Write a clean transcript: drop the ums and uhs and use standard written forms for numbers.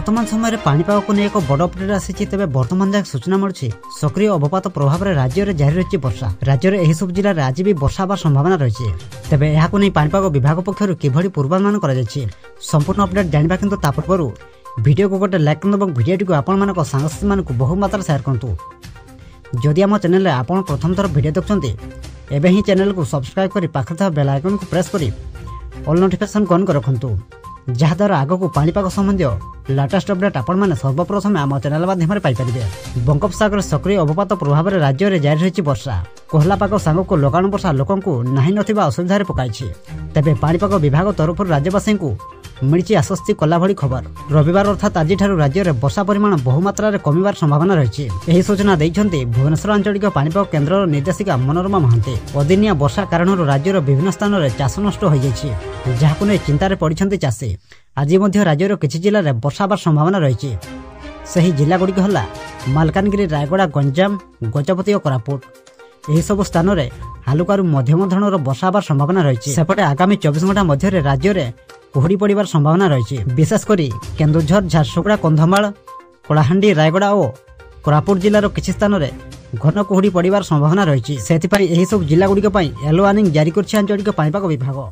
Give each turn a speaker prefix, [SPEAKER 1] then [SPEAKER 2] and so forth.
[SPEAKER 1] वर्तमान समय पाणीपाग को नहीं एक बड़ अपडेट आसी तेज वर्तमान जहाँ सूचना मिली सक्रिय अवपात प्रभाव में राज्य में जारी रही वर्षा। राज्य में यही सब जिले में आज भी वर्षा हवा संभावना रही है। तेज यह पाणीपाग विभाग पक्षर किभली पूर्वानुमान कर संपूर्ण अपडेट जानवा किंतु ता पूर्व वीडियो को गोटे लाइक करते वीडियो को आपण सांगसाथी मान बहु मात्रा शेयर करूँ। जदि आम चैनल आप प्रथम थर वीडियो देखते एवं ही चैनल को सब्सक्राइब कर पाखे बेल आइकन को प्रेस कर ऑल नोटिफिकेशन ऑन कर रखु जहाद्वारा आगक पाणीपाग संबंधी लेटेस्ट अपडेट आपण सर्वप्रथम आम चैनल माध्यम पाइपर। बंगोपसागर सक्रिय अवपात प्रभाव में राज्य में जारी रही वर्षा। कोहला पाग सांग को लगाण वर्षा लोकंकु नहीं नथिबा असुविधा पकाई। तेबे पाणीपाग विभाग तरफ राज्यवासी को मिली आश्वस्ति कला भली खबर। रविवार अर्थात आज राज्य में वर्षा परिमाण बहुमात्रा कमिबार संभावना रही। यही सूचना देइछन्ति भुवनेश्वर आंचलिक पाणीपाग केन्द्र निर्देशिका मनोरमा महांती। अदिनिया वर्षा कारण राज्यर विभिन्न स्थान में चाष नष्ट हो जाइछि, जाहाकु नै चिंतार पड़िछन्ति चाषी। आज मध्य राज्यर किछि जिल्ला रे वर्षा होबार संभावना रही। सही जिला गुड़िक हला मालकानगिरी, रायगड़ा, गंजाम, गजपति और कोरापुट। यही सब स्थान में हालुकारु मध्यम धरणर वर्षा होबार संभावना रही। सेपटे आगामी 24 घंटा मध्य राज्य में कुहुड़ी पड़िबार संभावना रही। विशेषकर केन्दुझर, झारसुगुड़ा, कंधमाल, कलाहांडी, रायगड़ा और कोरापुट जिलार किछि स्थान में घन कुहुड़ी पड़िबार संभावना रही। सेथिपाई एही सब जिला गुड़िक येलो वार्निंग जारी करछि आंचलिक पाणीपाग विभाग।